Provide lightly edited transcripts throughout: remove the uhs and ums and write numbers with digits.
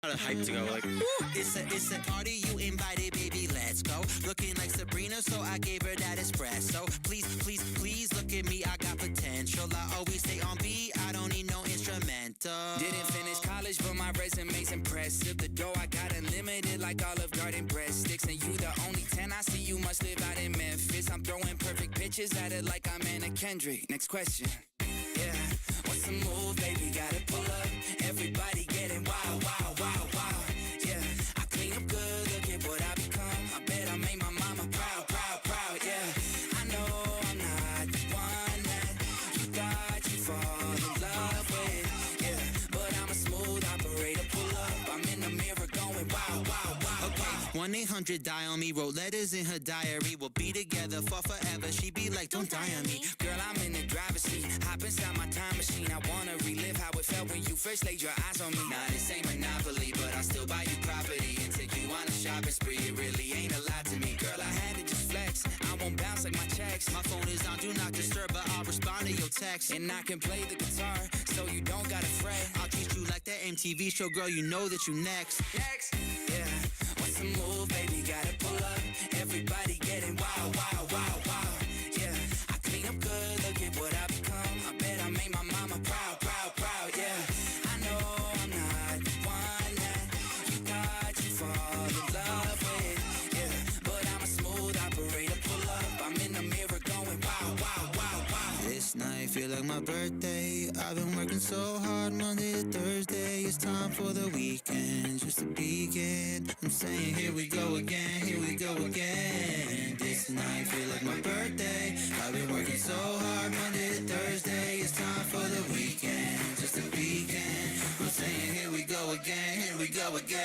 Hype to go like. It's a party you invited, baby. Let's go. Looking like Sabrina, so I gave her that espresso. Please look at me. I got potential. I always stay on beat. I don't need no instrumental. Didn't finish college, but my resume's impressive. The dough I got unlimited, like Olive Garden breadsticks. And you the only 10 I see. You must live out in Memphis. I'm throwing perfect pitches at it like I'm Anna Kendrick. Next question. Yeah, what's the move, baby? Gotta pull up. Everybody getting wild, wild, wild, wild. Yeah, I clean up good, look at what I become. I bet I made my mama proud, proud, proud. Yeah, I know I'm not the one that you thought you'd fall in love with. Yeah, but I'm a smooth operator, pull up. I'm in the mirror going wild, wild, wild. Okay, 1-800-DIAL ME, wrote letters in her diary. We'll be together for forever. She be like, don't die on me. Girl, I'm in the driver's seat. Hop inside my time machine. I wanna relive how it felt when you first laid your eyes on me. Now this ain't Monopoly, but I still buy you property and take you on a shopping spree. It really ain't a lot to me. Girl, I had to just flex. I won't bounce like my checks. My phone is on do not disturb, but I'll respond to your text. And I can play the guitar, so you don't gotta fret. I'll treat you like that MTV show, girl. You know that you next. Next. Yeah. What's the move, baby? Gotta pull up. Everybody getting wild, wild, wild, wild. Yeah. I clean up good. Look at what I become. I bet I made my mama proud, proud, proud. Yeah. I know I'm not the one that you thought you'd fall in love with. Yeah. But I'm a smooth operator. Pull up. I'm in the mirror going wild, wild, wild, wild. This night feel like my birthday. I've been working so hard Monday to Thursday. It's time for the weekend just to begin. I'm saying here we go again, here we go again. This night feel like my birthday. I've been working so hard Monday to Thursday. It's time for the weekend just to begin. I'm saying here we go again, here we go again.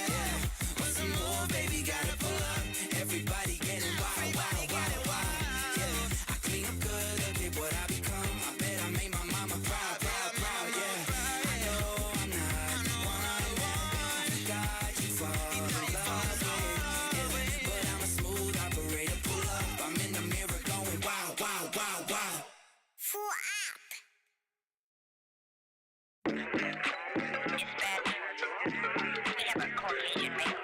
Yeah. What's the move, baby? Gotta pull up. Everybody getting wild, wild, wild, wild. Yeah. I clean up good, look at what I become. I bet I made my mama proud, proud, proud. Yeah. I know I'm not the one that you thought you fall in love with. Yeah. But I'm a smooth operator. Pull up. I'm in the mirror going wild, wild, wild, wild. Full up. We have a Caucasian male.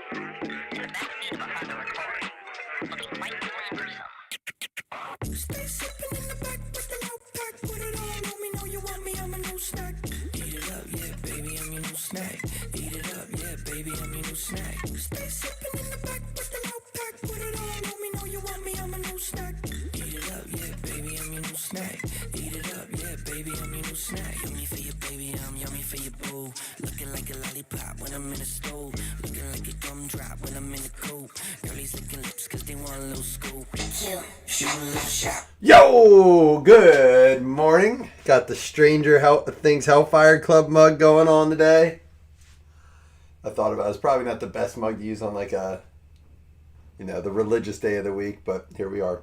In the back seat of a Honda Accord, looking quite sleeper. Stay sipping in the back with the low pack. Put it all on me, know you want me, I'm a new snack. Eat it up, yeah, baby, I'm your new snack. Eat it up, yeah, baby, I'm your new snack. Stay sipping in the back with the low pack. Put it all on me, know you want me, I'm a new snack. Eat it up, yeah, baby, I'm your new snack. Eat it up, yeah, baby, I'm your new snack. Yummy for your baby, I'm yummy for your boo. Looking like a lollipop when I'm in the stove. Looking like a gumdrop when I'm in the coop. Girlies licking lips cause they want a little scoop. Shoot a little shot. Yo, good morning. Got the Stranger Things Hellfire Club mug going on today. I thought about it. It's probably not the best mug to use on like a, the religious day of the week, but here we are.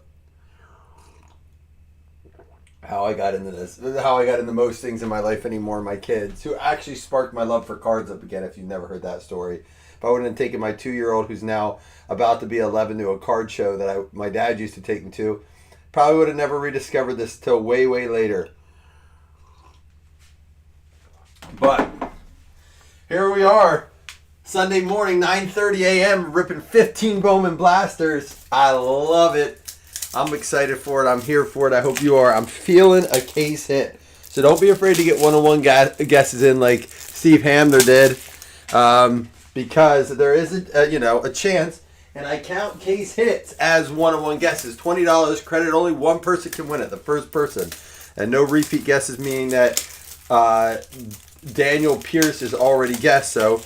How I got into this. How I got into most things in my life anymore. My kids, who actually sparked my love for cards up again, if you've never heard that story. If I wouldn't have taken my 2-year-old, who's now about to be 11, to a card show that my dad used to take me to, probably would have never rediscovered this till way, way later. But here we are. Sunday morning, 9:30 a.m., ripping 15 Bowman blasters. I love it. I'm excited for it. I'm here for it. I hope you are. I'm feeling a case hit. So don't be afraid to get one-on-one guesses in like Steve Hamner did. Because there is a chance, and I count case hits as one-on-one guesses. $20 credit. Only one person can win it, the first person. And no repeat guesses, meaning that Daniel Pierce is already guessed, so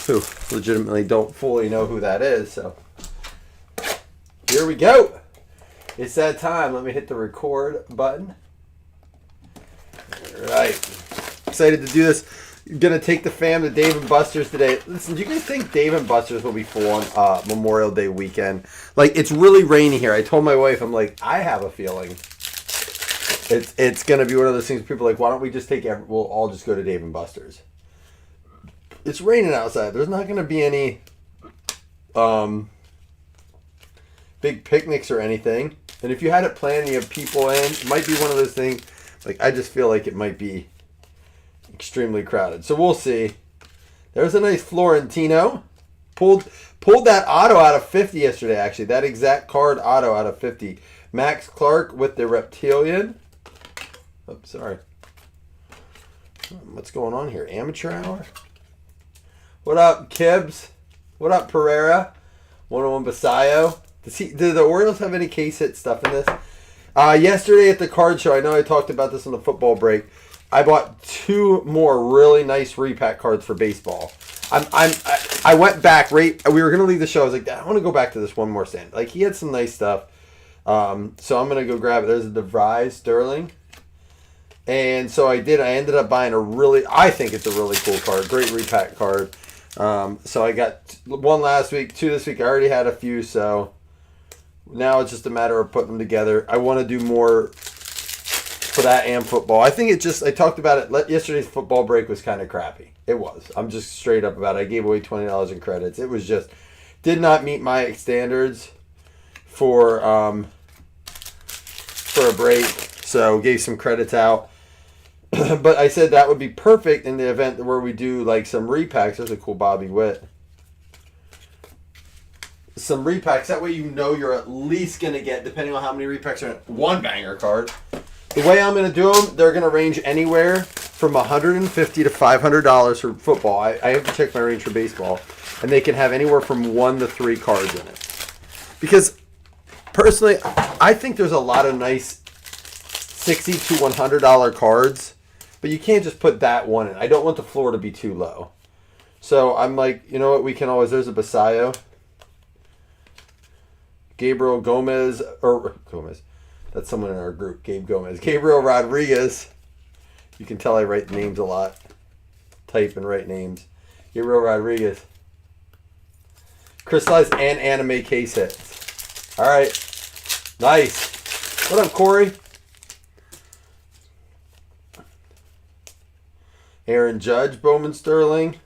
who legitimately don't fully know who that is. So here we go. It's that time. Let me hit the record button. All right. Excited to do this. Gonna take the fam to Dave & Buster's today. Listen, do you guys think Dave & Buster's will be full on Memorial Day weekend? Like, it's really rainy here. I told my wife, I'm like, I have a feeling it's gonna be one of those things. People are like, why don't we just we'll all just go to Dave & Buster's? It's raining outside. There's not gonna be any big picnics or anything. And if you had it planned, you have people in, it might be one of those things. Like, I just feel like it might be extremely crowded. So we'll see. There's a nice Florentino. Pulled that auto out of 50 yesterday, actually. That exact card auto out of 50. Max Clark with the Reptilian. Oops, sorry. What's going on here? Amateur hour? What up, Kibbs? What up, Pereira? 101 Basayo. Did the Orioles have any case hit stuff in this? Yesterday at the card show, I know I talked about this on the football break. I bought 2 more really nice repack cards for baseball. I went back right. We were gonna leave the show. I was like, I want to go back to this one more stand. Like he had some nice stuff. So I'm gonna go grab it. There's a DeVries Sterling. And so I did. I ended up buying I think it's a really cool card. Great repack card. So I got 1 last week, 2 this week. I already had a few, so now it's just a matter of putting them together. I want to do more for that and football. I think I talked about it. Yesterday's football break was kind of crappy. It was. I'm just straight up about it. I gave away $20 in credits. It was just, did not meet my standards for a break. So gave some credits out. But I said that would be perfect in the event where we do like some repacks. There's a cool Bobby Witt. Some repacks. That way you know you're at least going to get, depending on how many repacks are in it, 1 banger card. The way I'm going to do them, they're going to range anywhere from $150 to $500 for football. I have to check my range for baseball. And they can have anywhere from 1 to 3 cards in it. Because, personally, I think there's a lot of nice $60 to $100 cards. But you can't just put that one in. I don't want the floor to be too low. So I'm like, you know what, we can always, there's a Basayo. Gabriel Gomez. That's someone in our group, Gabe Gomez. Gabriel Rodriguez. You can tell I write names a lot. Type and write names. Gabriel Rodriguez. Crystallized and anime case hits. All right. Nice. What up, Corey? Aaron Judge, Bowman Sterling.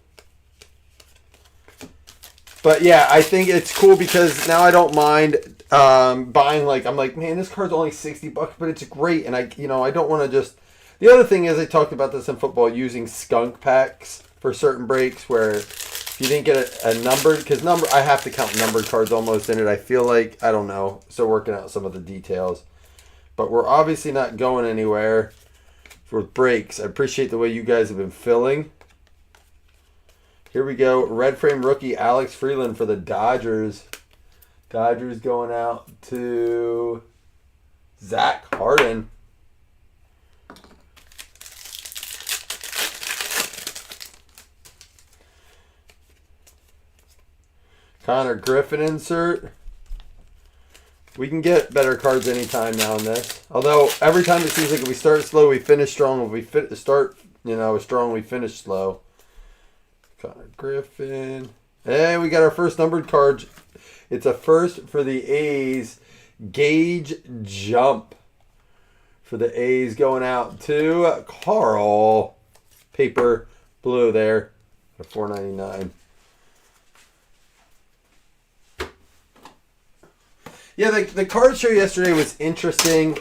But yeah, I think it's cool because now I don't mind buying, like, I'm like, man, this card's only $60, but it's great. And I don't want to just, the other thing is I talked about this in football, using skunk packs for certain breaks where if you didn't get a numbered, because I have to count numbered cards almost in it. I feel like, I don't know, still working out some of the details. But we're obviously not going anywhere for breaks. I appreciate the way you guys have been filling. Here we go. Red frame rookie Alex Freeland for the Dodgers. Dodgers going out to Zach Harden. Connor Griffin insert. We can get better cards anytime now in this. Although every time it seems like if we start slow, we finish strong. If we start, strong, we finish slow. Connor Griffin. Hey, we got our first numbered card. It's a first for the A's. Gauge Jump for the A's going out to Carl. Paper blue there at $4.99. Yeah, the card show yesterday was interesting.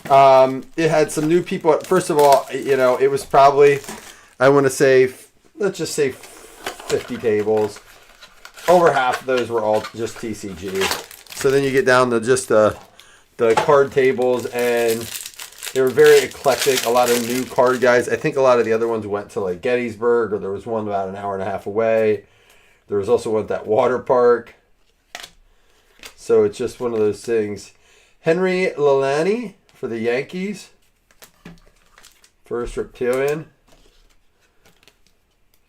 It had some new people. First of all, it was probably, I want to say, let's just say 50 tables. Over half of those were all just TCG. So then you get down to just the card tables, and they were very eclectic. A lot of new card guys. I think a lot of the other ones went to like Gettysburg, or there was one about an hour and a half away. There was also one at that water park. So it's just one of those things. Henry Lalani for the Yankees. First Reptilian.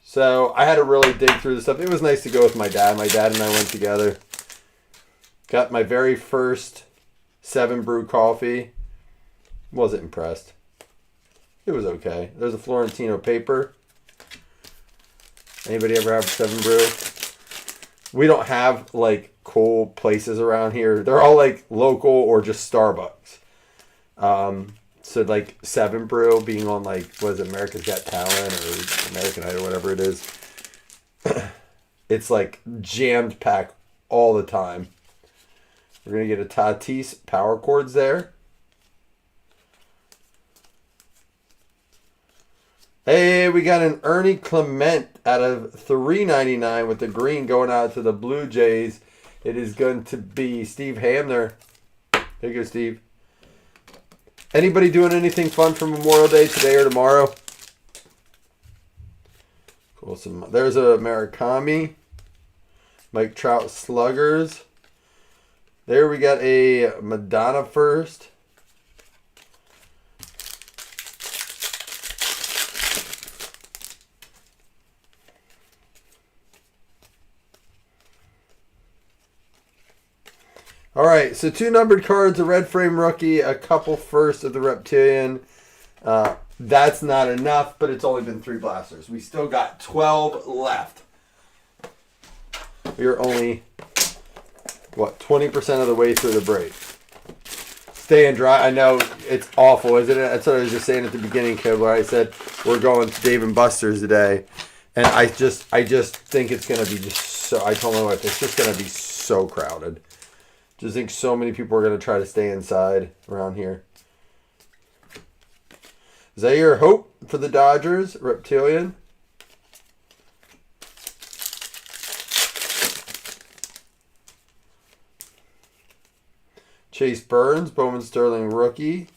So I had to really dig through this stuff. It was nice to go with my dad. My dad and I went together. Got my very first 7 brew coffee. Wasn't impressed. It was okay. There's a Florentino paper. Anybody ever have 7 brew? We don't have like cool places around here. They're all like local or just Starbucks. So like 7 Brew being on like, what is it, America's Got Talent or American Idol, whatever it is. It's like jammed packed all the time. We're going to get a Tatis power chords there. Hey, we got an Ernie Clement out of $3.99 with the green going out to the Blue Jays. It is going to be Steve Hamner. There you go, Steve. Anybody doing anything fun for Memorial Day today or tomorrow? Cool. There's a Murakami. Mike Trout Sluggers. There we got a Madonna first. All right, so 2 numbered cards, a red frame rookie, a couple first of the Reptilian. That's not enough, but it's only been 3 blasters. We still got 12 left. We're only, 20% of the way through the break. Staying dry. I know it's awful, isn't it? That's what I was just saying at the beginning, kid, where I said we're going to Dave & Buster's today. And I just think it's going to be just so, I told my wife, it's just going to be so crowded. Just think so many people are going to try to stay inside around here. Zaire Hope for the Dodgers, Reptilian. Chase Burns, Bowman Sterling rookie.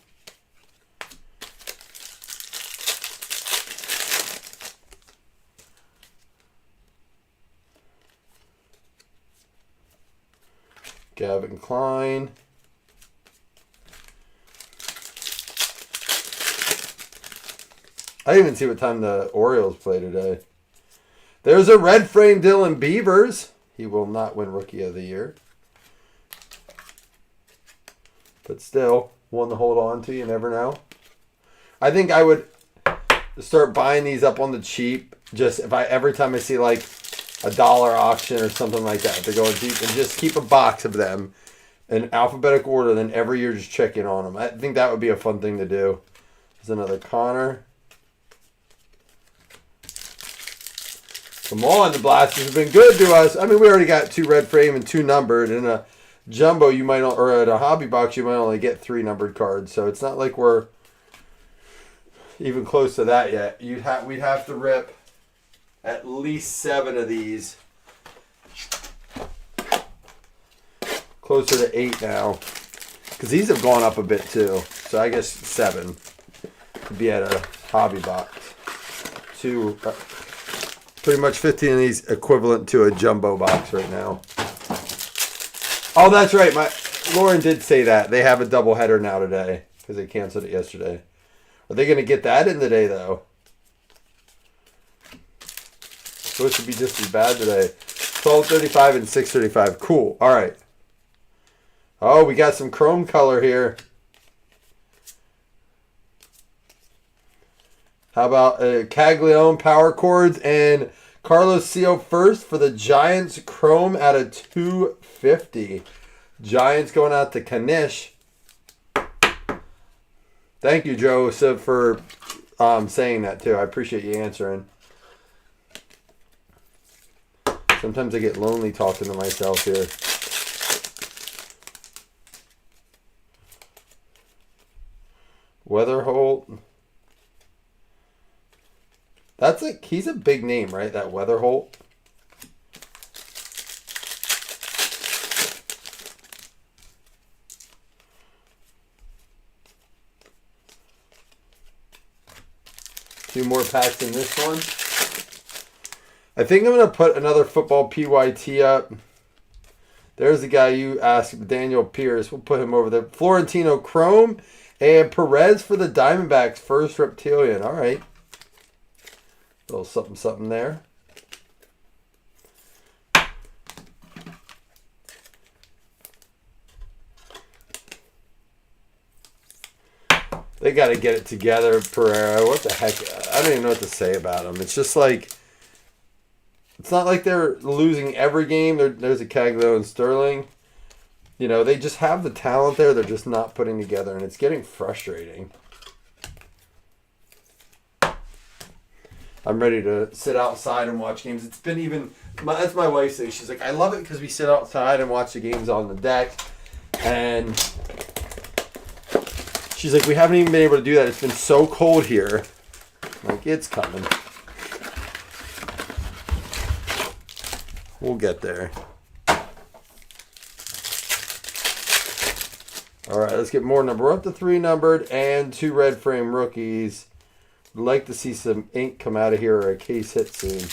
Gavin Klein. I didn't even see what time the Orioles play today. There's a red frame Dylan Beavers. He will not win Rookie of the Year. But still, one to hold on to. You never know. I think I would start buying these up on the cheap. Just if every time I see like a dollar auction or something like that, they're going deep, and just keep a box of them in alphabetical order, then every year just check in on them. I think that would be a fun thing to do. There's another Connor. Come on, the Blasters have been good to us. I mean, we already got 2 red frame and 2 numbered. In a jumbo, you might, or at a hobby box, you might only get 3 numbered cards. So it's not like we're even close to that yet. We'd have to rip at least 7 of these. Closer to 8 now. Because these have gone up a bit too. So I guess 7 could be at a hobby box. 2, pretty much 15 of these equivalent to a jumbo box right now. Oh, that's right. Lauren did say that. They have a doubleheader now today because they canceled it yesterday. Are they going to get that in today though? Supposed to be just as bad today. 12:35 and 6:35. Cool. All right. Oh, we got some chrome color here. How about Caglione Power Chords and Carlos Seal first for the Giants chrome out of 250. Giants going out to Kanish. Thank you, Joseph, for saying that too. I appreciate you answering. Sometimes I get lonely talking to myself here. Weatherholt. That's like, he's a big name, right? That Weatherholt. Two more packs in this one. I think I'm going to put another football PYT up. There's the guy you asked, Daniel Pierce. We'll put him over there. Florentino Chrome and Perez for the Diamondbacks. First Reptilian. All right. Little something, something there. They got to get it together, Pereira. What the heck? I don't even know what to say about them. It's just like, it's not like they're losing every game. There's a Caglione and Sterling. You know, they just have the talent there. They're just not putting together, and it's getting frustrating. I'm ready to sit outside and watch games. It's been even, that's my wife's thing. She's like, I love it because we sit outside and watch the games on the deck. And she's like, we haven't even been able to do that. It's been so cold here. I'm like, it's coming. We'll get there. All right, let's get more number. We're up to 3 numbered and 2 red frame rookies. Would like to see some ink come out of here or a case hit soon.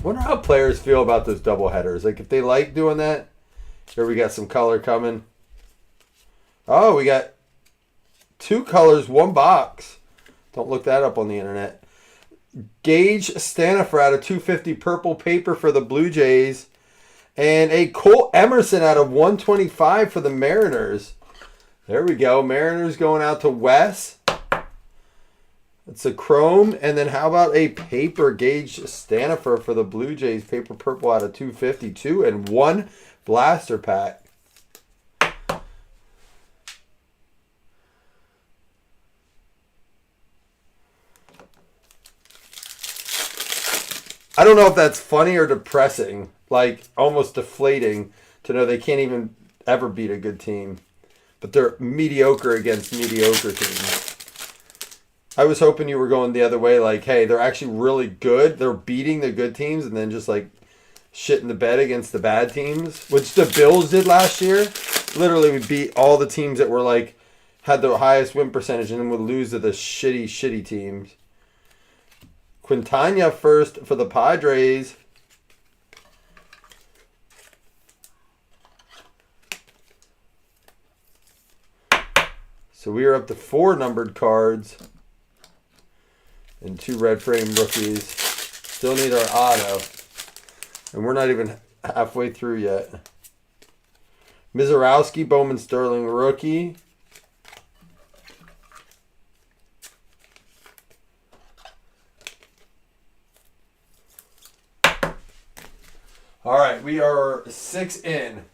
Wonder how players feel about those double headers. Like if they like doing that. Here we got some color coming. Oh, we got 2 colors, 1 box. Don't look that up on the internet. Gage Stanifer out of 250 purple paper for the Blue Jays. And a Cole Emerson out of 125 for the Mariners. There we go. Mariners going out to Wes. It's a chrome. And then how about a paper Gage Stanifer for the Blue Jays. Paper purple out of 252 and 1 blaster pack. I don't know if that's funny or depressing. Like, almost deflating to know they can't even ever beat a good team. But they're mediocre against mediocre teams. I was hoping you were going the other way. Like, hey, they're actually really good. They're beating the good teams and then just, like, shit in the bed against the bad teams. Which the Bills did last year. Literally, we beat all the teams that were, like, had the highest win percentage and then would lose to the shitty teams. Quintana first for the Padres. So we are up to 4 numbered cards and 2 red frame rookies. Still need our auto. And we're not even halfway through yet. Mizorowski, Bowman Sterling rookie. All right, we are 6 in.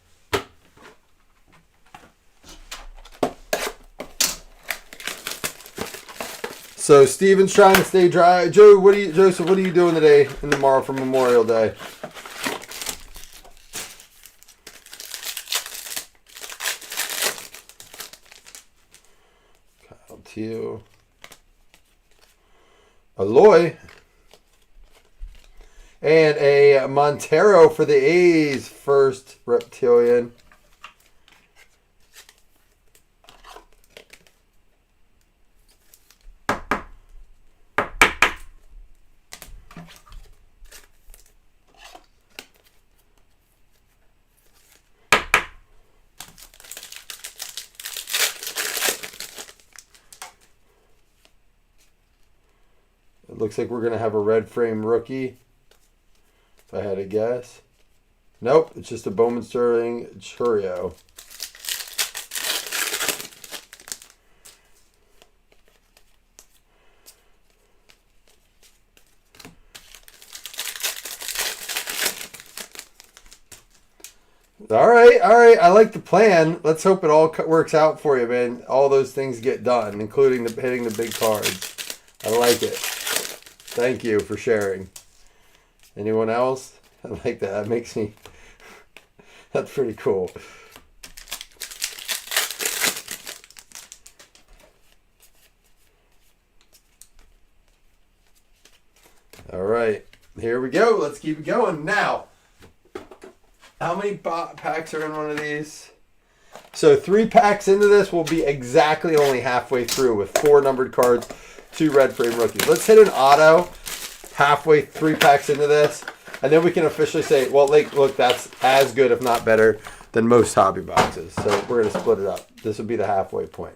So Steven's trying to stay dry. Joseph, what are you doing today and tomorrow for Memorial Day? Kyle Teal. Aloy. And a Montero for the A's first Reptilian. It looks like we're going to have a red frame rookie. If I had to guess. Nope, it's just a Bowman Sterling Churio. All right. I like the plan. Let's hope it all works out for you, man. All those things get done, including hitting the big cards. I like it. Thank you for sharing. Anyone else? I like that. That makes me... That's pretty cool. All right. Here we go. Let's keep it going. Now, how many packs are in one of these? So 3 packs into this will be exactly only halfway through with 4 numbered cards, 2 red frame rookies. Let's hit an auto halfway 3 packs into this, and then we can officially say, well, like, look, that's as good, if not better, than most hobby boxes. So we're going to split it up. This will be the halfway point.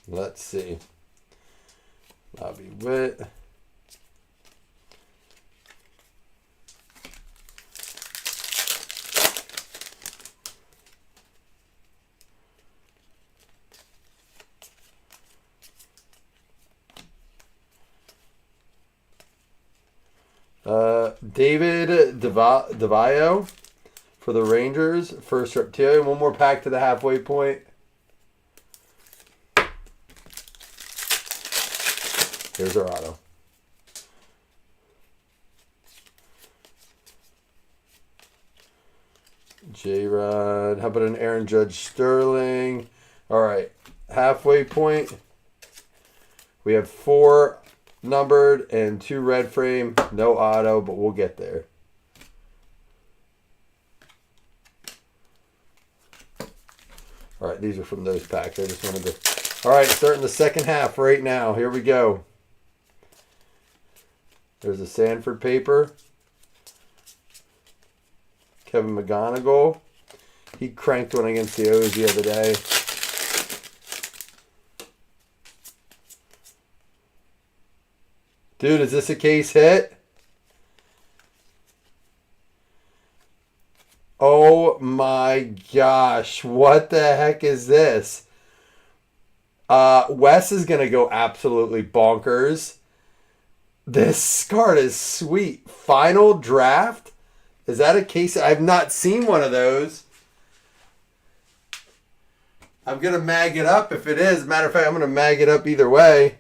Let's see. Bobby Witt. David DeVio for the Rangers. First Reptilian. One more pack to the halfway point. Here's our auto. J-Rod. How about an Aaron Judge Sterling? All right. Halfway point. We have 4 numbered and 2 red frame. No auto, but we'll get there. All right, these are from those packs. I just wanted to... All right, starting the second half right now. Here we go. There's a Sanford paper. Kevin McGonigal. He cranked one against the O's the other day. Dude, is this a case hit? Oh my gosh. What the heck is this? Wes is going to go absolutely bonkers. This card is sweet. Final draft? Is that a case? I've not seen one of those. I'm going to mag it up if it is. Matter of fact, I'm going to mag it up either way.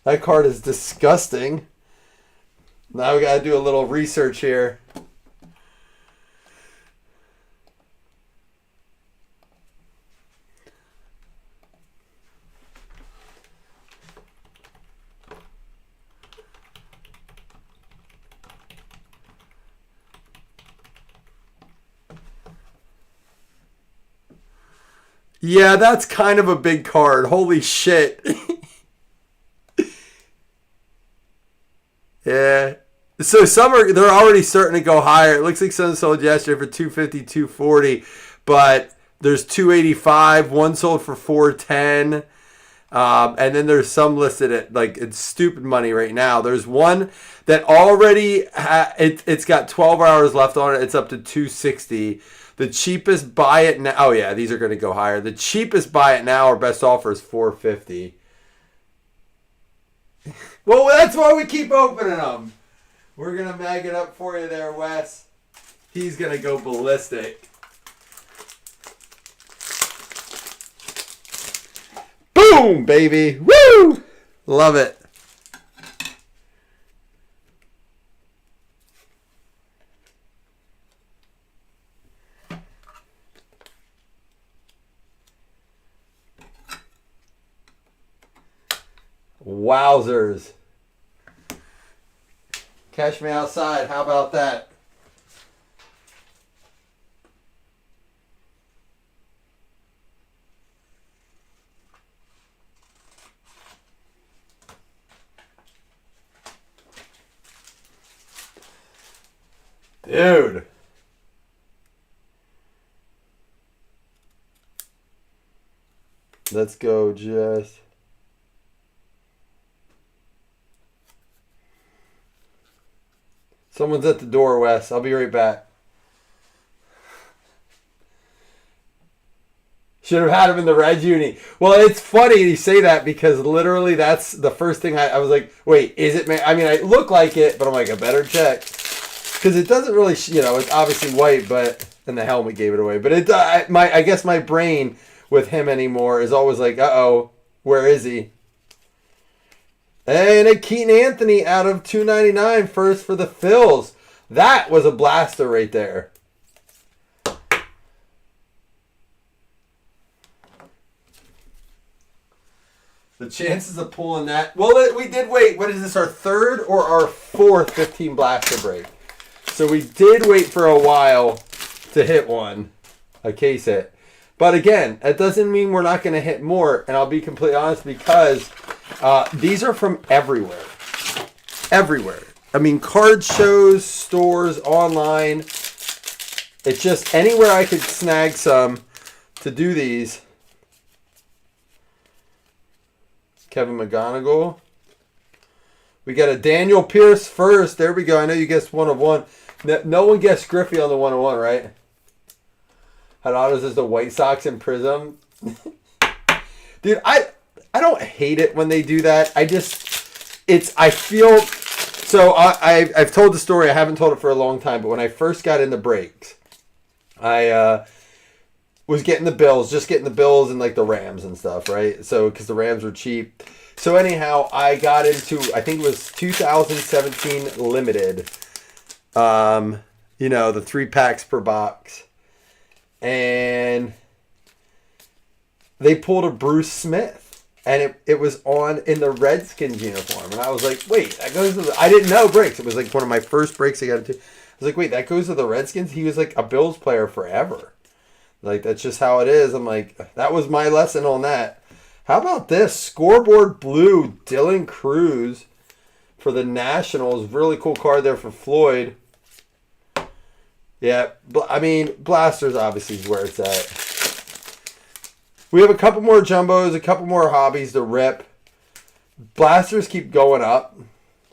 That card is disgusting. Now we got to do a little research here. Yeah, that's kind of a big card. Holy shit. Yeah. So they're already starting to go higher. It looks like some sold yesterday for 250, 240, but there's 285, one sold for 410. And then there's some listed at like it's stupid money right now. There's one that already it's got 12 hours left on it. It's up to 260. The cheapest buy it now. Oh yeah, these are going to go higher. The cheapest buy it now or best offer is 450. Well, that's why we keep opening them. We're going to mag it up for you there, Wes. He's going to go ballistic. Boom, baby. Woo! Love it. Wowzers. Catch me outside. How about that? Dude. Let's go, Jess. Someone's at the door, Wes. I'll be right back. Should have had him in the red uni. Well, it's funny you say that because literally that's the first thing I was like, wait, is it? I mean, I look like it, but I'm like, I better check. Because it doesn't really, it's obviously white, but, and the helmet gave it away. But I guess my brain with him anymore is always like, uh-oh, where is he? And a Keaton Anthony out of $2.99 first for the Phils. That was a blaster right there. The chances of pulling that. Well, we did wait. What is this, our third or our fourth 15 blaster break? So we did wait for a while to hit one. A case hit. But again, that doesn't mean we're not going to hit more. And I'll be completely honest because these are from everywhere. Everywhere. I mean, card shows, stores, online. It's just anywhere I could snag some to do these. Kevin McGonigal. We got a Daniel Pierce first. There we go. I know you guessed 1 of 1. No one guessed Griffey on the 1 of 1, right? Had autos as the White Sox and Prism. Dude, I don't hate it when they do that. I feel, so I've told the story. I haven't told it for a long time, but when I first got into breaks, I was getting the Bills, just getting the Bills and like the Rams and stuff, right? So, because the Rams were cheap. So anyhow, I got into, I think it was 2017 limited, the 3 packs per box. And they pulled a Bruce Smith. and it was on in the Redskins uniform. And I was like, wait, that goes to the... I didn't know breaks. It was like one of my first breaks I got into. I was like, wait, that goes to the Redskins? He was like a Bills player forever. Like, that's just how it is. I'm like, that was my lesson on that. How about this? Scoreboard blue, Dylan Cruz for the Nationals. Really cool card there for Floyd. Yeah, I mean, Blasters obviously is where it's at. We have a couple more jumbos, a couple more hobbies to rip. Blasters keep going up.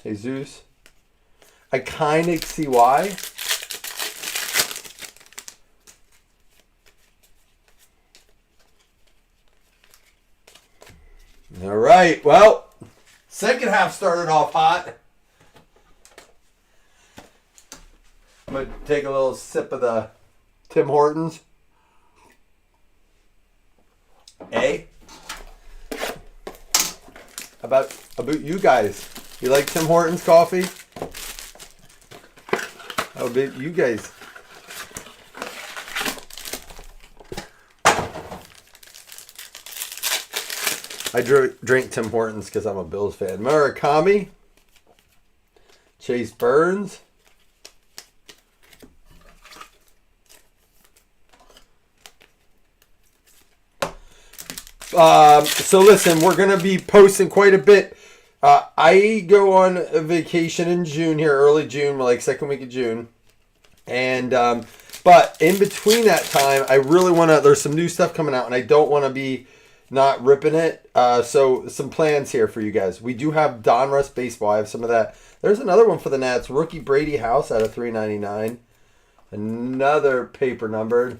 Jesus. I kind of see why. All right, well, second half started off hot. I'm going to take a little sip of the Tim Hortons. How about you guys? You like Tim Hortons coffee? How about you guys? I drink Tim Hortons because I'm a Bills fan. Murakami. Chase Burns. So listen, we're going to be posting quite a bit. I go on a vacation in June here, early June, like second week of June. And, but in between that time, I really want to, there's some new stuff coming out and I don't want to be not ripping it. So some plans here for you guys. We do have Donruss baseball. I have some of that. There's another one for the Nats. Rookie Brady House out of $3.99. Another paper numbered.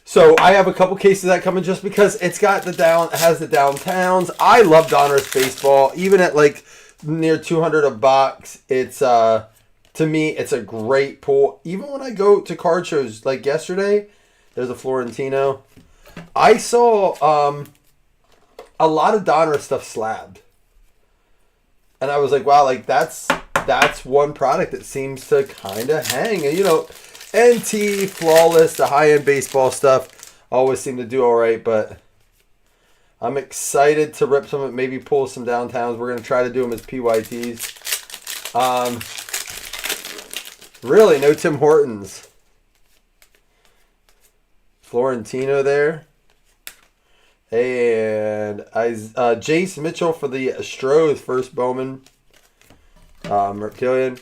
So I have a couple cases of that coming just because it's got has the downtowns. I love Donruss baseball. Even at like near 200 a box, it's to me it's a great pull. Even when I go to card shows like yesterday, there's a Florentino. I saw a lot of Donruss stuff slabbed. And I was like, wow, like that's one product that seems to kind of hang. And you know, NT, Flawless, the high-end baseball stuff always seem to do all right, but I'm excited to rip some of it, maybe pull some downtowns. We're going to try to do them as PYTs. Really, no Tim Hortons. Florentino there. And Jace Mitchell for the Astros, first Bowman. Reptilian.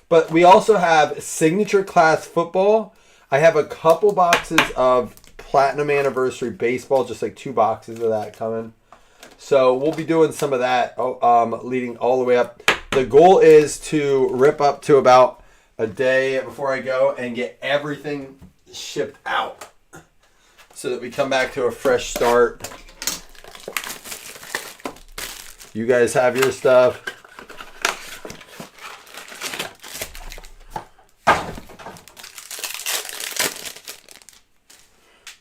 But we also have Signature Class Football. I have a couple boxes of Platinum Anniversary Baseball, just like 2 boxes of that coming. So we'll be doing some of that leading all the way up. The goal is to rip up to about a day before I go and get everything shipped out so that we come back to a fresh start. You guys have your stuff.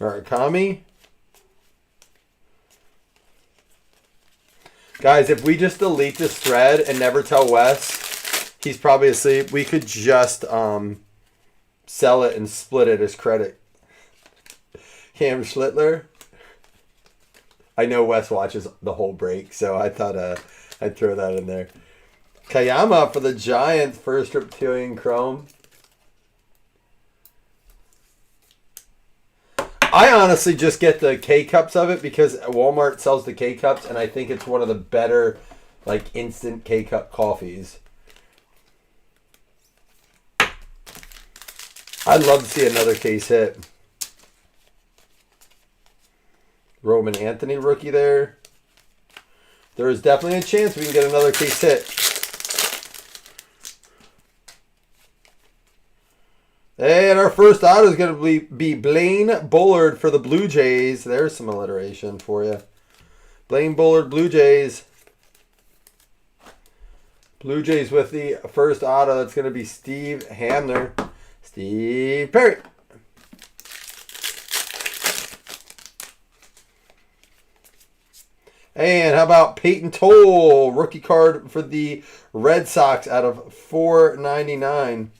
Murakami. Guys, if we just delete this thread and never tell Wes, he's probably asleep. We could just sell it and split it as credit. Cam Schlittler. I know Wes watches the whole break, so I thought I'd throw that in there. Kayama for the Giants, first Reptilian Chrome. I honestly just get the K-Cups of it because Walmart sells the K-Cups, and I think it's one of the better, like, instant K-Cup coffees. I'd love to see another case hit. Roman Anthony rookie there. There is definitely a chance we can get another case hit. And our first auto is going to be Blaine Bullard for the Blue Jays. There's some alliteration for you. Blaine Bullard, Blue Jays. Blue Jays with the first auto. That's going to be Steve Hamner. Steve Perry. And how about Peyton Toll, rookie card for the Red Sox out of $4.99.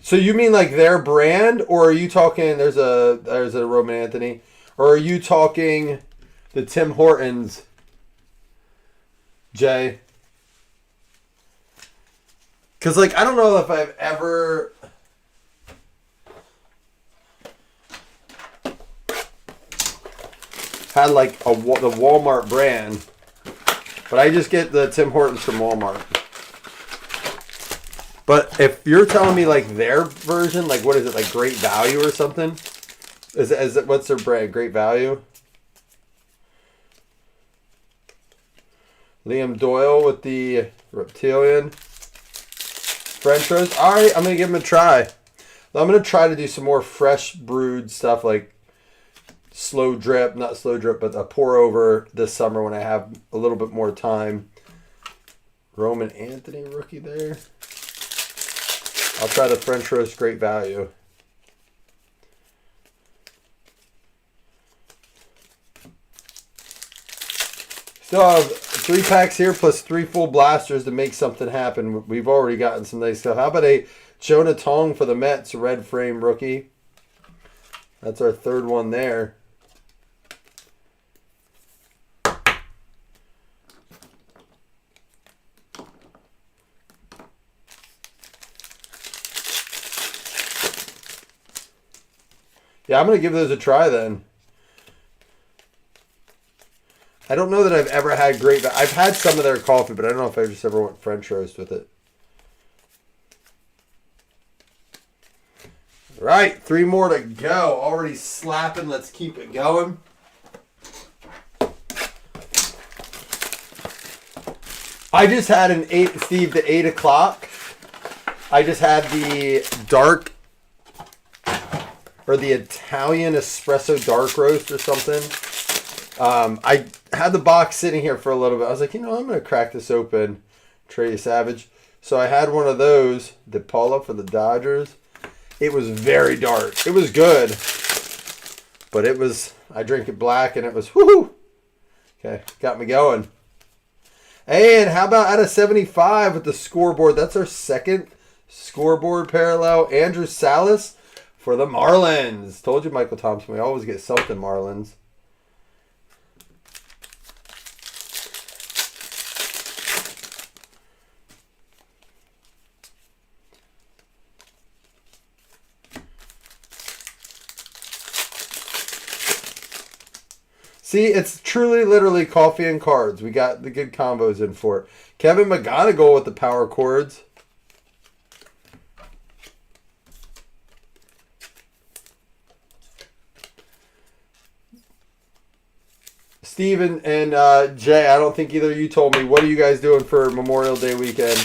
So you mean like their brand, or are you talking? There's a Roman Anthony, or are you talking the Tim Hortons? Jay, because like I don't know if I've ever had like the Walmart brand, but I just get the Tim Hortons from Walmart. But if you're telling me like their version, like what is it, like Great Value or something? Is it what's their brand? Great Value? Liam Doyle with the Reptilian. French roast. Alright, I'm going to give them a try. I'm going to try to do some more fresh brewed stuff like slow drip, not slow drip, but a pour over this summer when I have a little bit more time. Roman Anthony rookie there. I'll try the French roast Great Value. Still have 3 packs here plus 3 full blasters to make something happen. We've already gotten some nice stuff. How about a Jonah Tong for the Mets red frame rookie? That's our 3rd one there. Yeah, I'm going to give those a try then. I don't know that I've ever had great... I've had some of their coffee, but I don't know if I just ever went French roast with it. All right, 3 more to go. Already slapping. Let's keep it going. I just had an 8, Steve, the 8 o'clock. I just had the dark... or the Italian espresso dark roast or something. I had the box sitting here for a little bit. I was like, I'm going to crack this open. Trey Savage. So I had one of those, the Paula for the Dodgers. It was very dark. It was good. But it was, I drink it black and it was, whoo! Okay, got me going. And how about out of 75 with the scoreboard? That's our 2nd scoreboard parallel. Andrew Salas for the Marlins. Told you, Michael Thompson, we always get something Marlins. See, it's truly, literally coffee and cards. We got the good combos in for it. Kevin McGonigal with the power chords. Steven and Jay, I don't think either of you told me. What are you guys doing for Memorial Day weekend?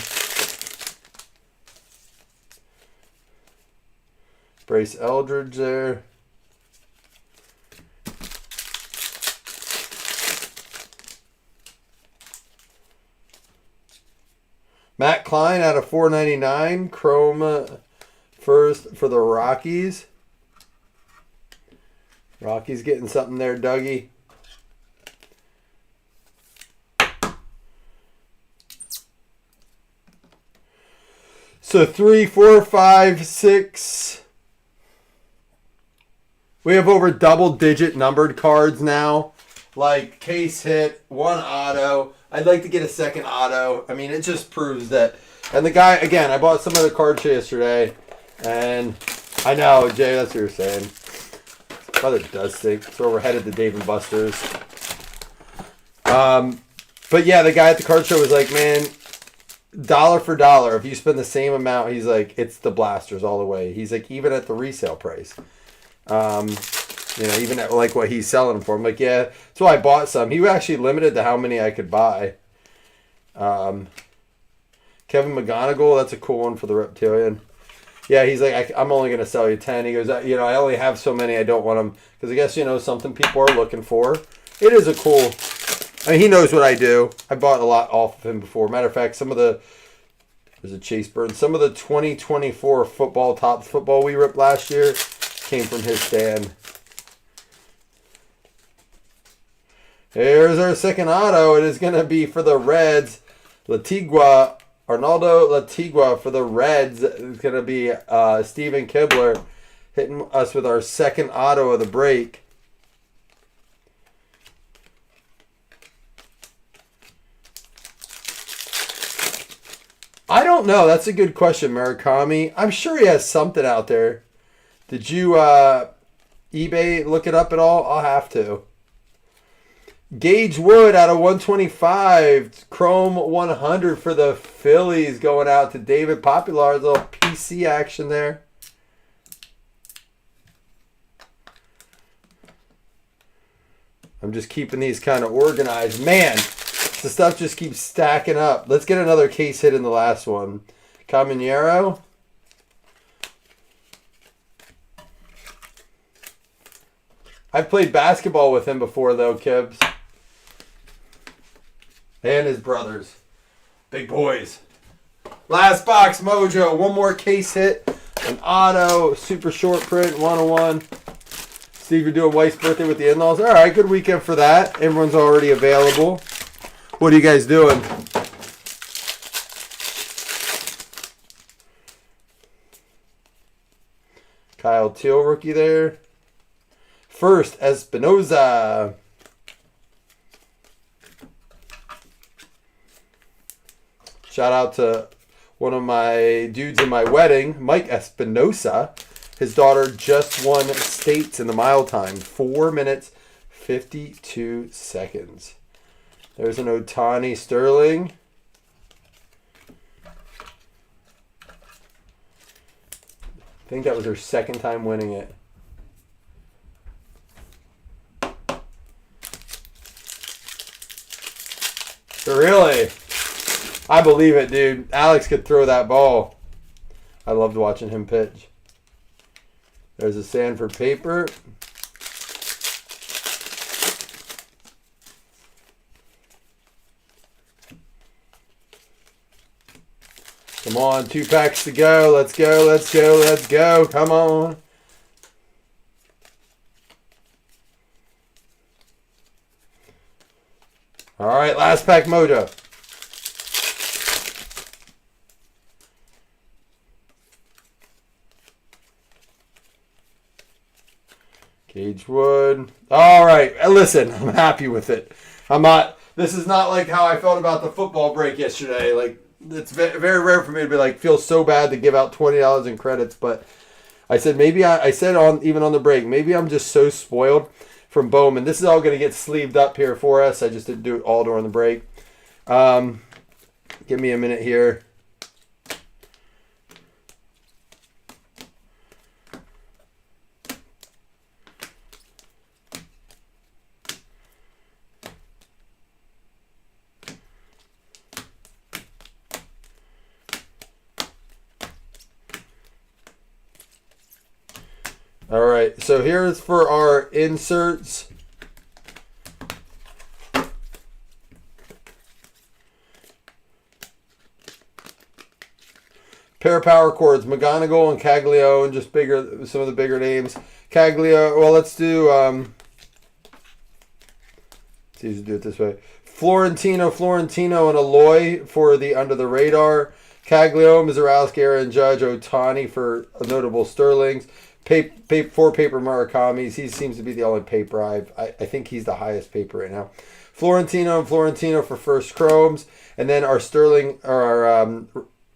Brace Eldridge there. Matt Klein out of 499. Chrome first for the Rockies. Rockies getting something there, Dougie. So 3, 4, 5, 6. We have over double-digit numbered cards now. Like case hit, 1 auto. I'd like to get a 2nd auto. I mean, it just proves that. And the guy, again, I bought some of the cards yesterday. And I know, Jay, that's what you're saying. Mother does stink. So we're headed to Dave & Buster's. But yeah, the guy at the card show was like, man, dollar for dollar, if you spend the same amount, he's like, it's the blasters all the way. He's like, even at the resale price. Even at like what he's selling them for. I'm like, yeah, that's why I bought some. He actually limited to how many I could buy. Kevin McGonigal, that's a cool one for the Reptilian. Yeah, he's like, I'm only going to sell you 10. He goes, I only have so many, I don't want them. Because I guess, something people are looking for. It is a cool, he knows what I do. I bought a lot off of him before. Matter of fact, there's a Chase Burns. Some of the 2024 Topps football we ripped last year came from his stand. Here's our 2nd auto. It is going to be for the Reds. Latigua Arnaldo Latigua for the Reds. It's going to be Steven Kibler hitting us with our second auto of the break. I don't know. That's a good question, Murakami. I'm sure he has something out there. Did you eBay look it up at all? I'll have to. Gage Wood out of 125. Chrome 100 for the Phillies going out to David Popular. A little PC action there. I'm just keeping these kind of organized. Man, the stuff just keeps stacking up. Let's get another case hit in the last one. Caminero. I've played basketball with him before, though, Kibbs. And his brothers. Big boys. Last box, Mojo. One more case hit. An auto. Super short print. 101. Steve, you're doing wife's birthday with the in-laws. All right, good weekend for that. Everyone's already available. What are you guys doing? Kyle Teal rookie there. First, Espinoza. Shout out to one of my dudes in my wedding, Mike Espinosa. His daughter just won states in the mile time. 4 minutes, 52 seconds. There's an Ohtani Sterling. I think that was her second time winning it. Really? I believe it, dude. Alex could throw that ball. I loved watching him pitch. There's a Sanford paper. Come on, 2 packs to go. Let's go, let's go, let's go. Come on. All right, last pack, Mojo. Gage Wood. All right, listen, I'm happy with it. This is not like how I felt about the football break yesterday. Like, it's very rare for me to be like, feel so bad to give out $20 in credits, but I said even on the break, maybe I'm just so spoiled from Bowman. This is all going to get sleeved up here for us. I just didn't do it all during the break. Give me a minute here. All right, so here's for our inserts. Pair of power chords, McGonigal and Caglio, and just some of the bigger names. Caglio, well, let's do, it's easy to do it this way. Florentino, and Aloy for the under the radar. Caglio, Mizarowski, Aaron Judge, Ohtani for notable Sterlings. 4 paper Murakamis. He seems to be the only paper I think he's the highest paper right now. Florentino for first chromes, and then our Sterling or our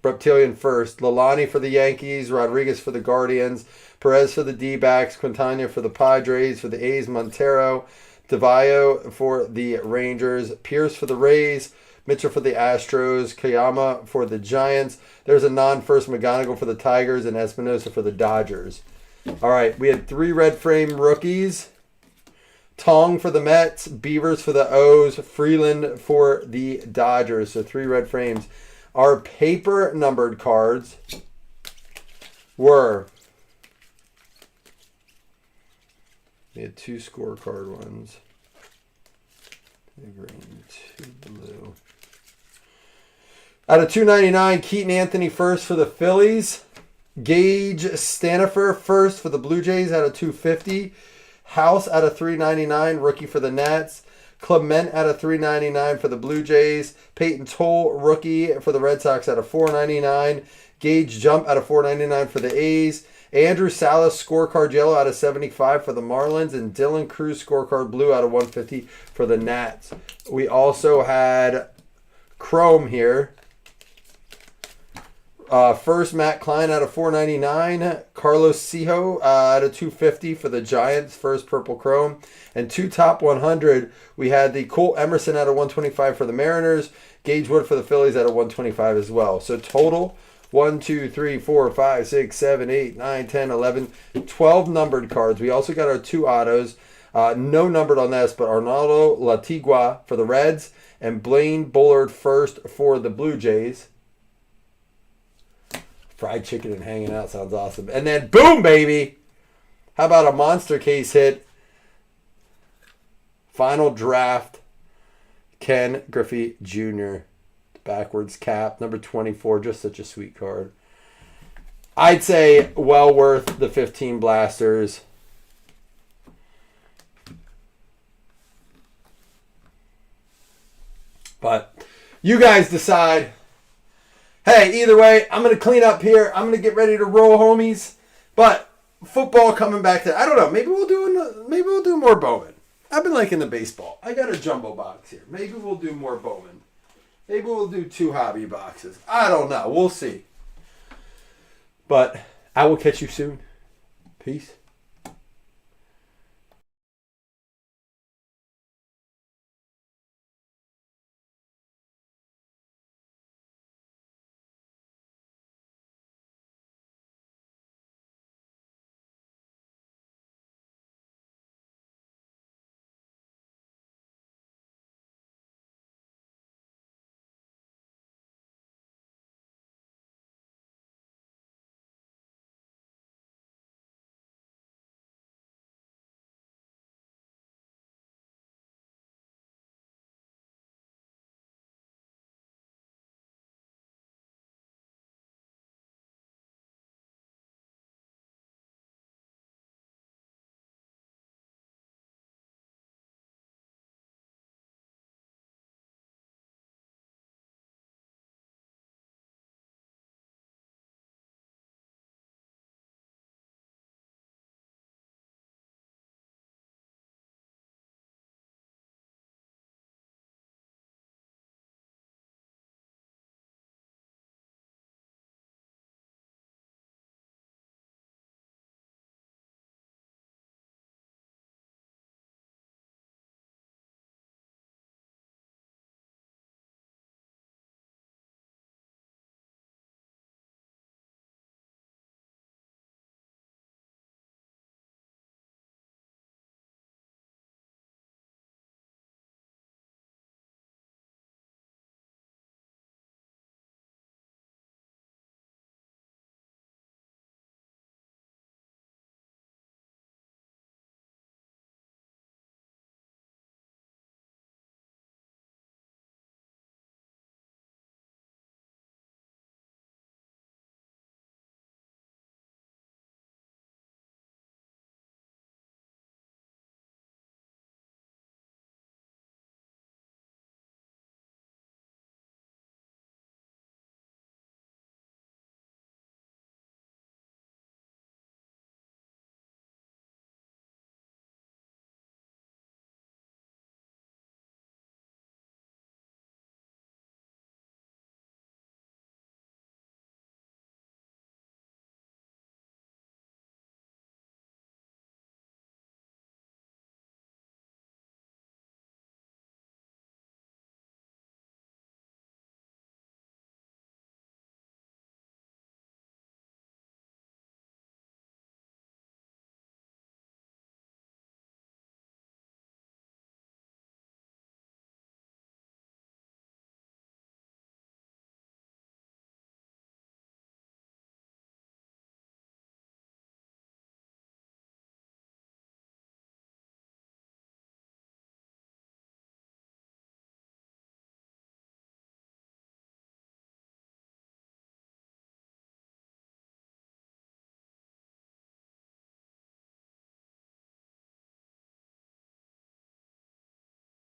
Reptilian first. Lalani for the Yankees, Rodriguez for the Guardians, Perez for the D-backs, Quintana for the Padres, for the A's Montero, DeVayo for the Rangers, Pierce for the Rays, Mitchell for the Astros, Kayama for the Giants. There's a non-first McGonigal for the Tigers, and Espinosa for the Dodgers. All right, we had 3 red frame rookies. Tong for the Mets, Beavers for the O's, Freeland for the Dodgers. So 3 red frames. Our paper numbered cards were, we had 2 scorecard ones. 2 green, 2 blue. Out of 299, Keaton Anthony first for the Phillies. Gage Stanifer first for the Blue Jays out of 250. House out of 399, rookie for the Nats. Clement out of 399 for the Blue Jays. Peyton Toll, rookie for the Red Sox out of 499. Gage Jump out of 499 for the A's. Andrew Salas, scorecard yellow out of 75 for the Marlins. And Dylan Cruz, scorecard blue out of 150 for the Nats. We also had Chrome here. First, Matt Klein out of 499. Carlos Sijo out of 250 for the Giants. First purple chrome. And two top 100. We had the Cole Emerson out of 125 for the Mariners. Gage Wood for the Phillies out of 125 as well. So total 1, 2, 3, 4, 5, 6, 7, 8, 9, 10, 11, 12 numbered cards. We also got our two autos. No numbered on this, but Arnaldo Latigua for the Reds and Blaine Bullard first for the Blue Jays. Fried chicken and hanging out sounds awesome. And then, boom, baby! How about a monster case hit? Final draft. Ken Griffey Jr. Backwards cap. Number 24. Just such a sweet card. I'd say well worth the 15 blasters. But you guys decide. Hey, either way, I'm going to clean up here. I'm going to get ready to roll, homies. But football coming back to, I don't know, maybe we'll do more Bowman. I've been liking the baseball. I got a jumbo box here. Maybe we'll do more Bowman. Maybe we'll do 2 hobby boxes. I don't know. We'll see. But I will catch you soon. Peace.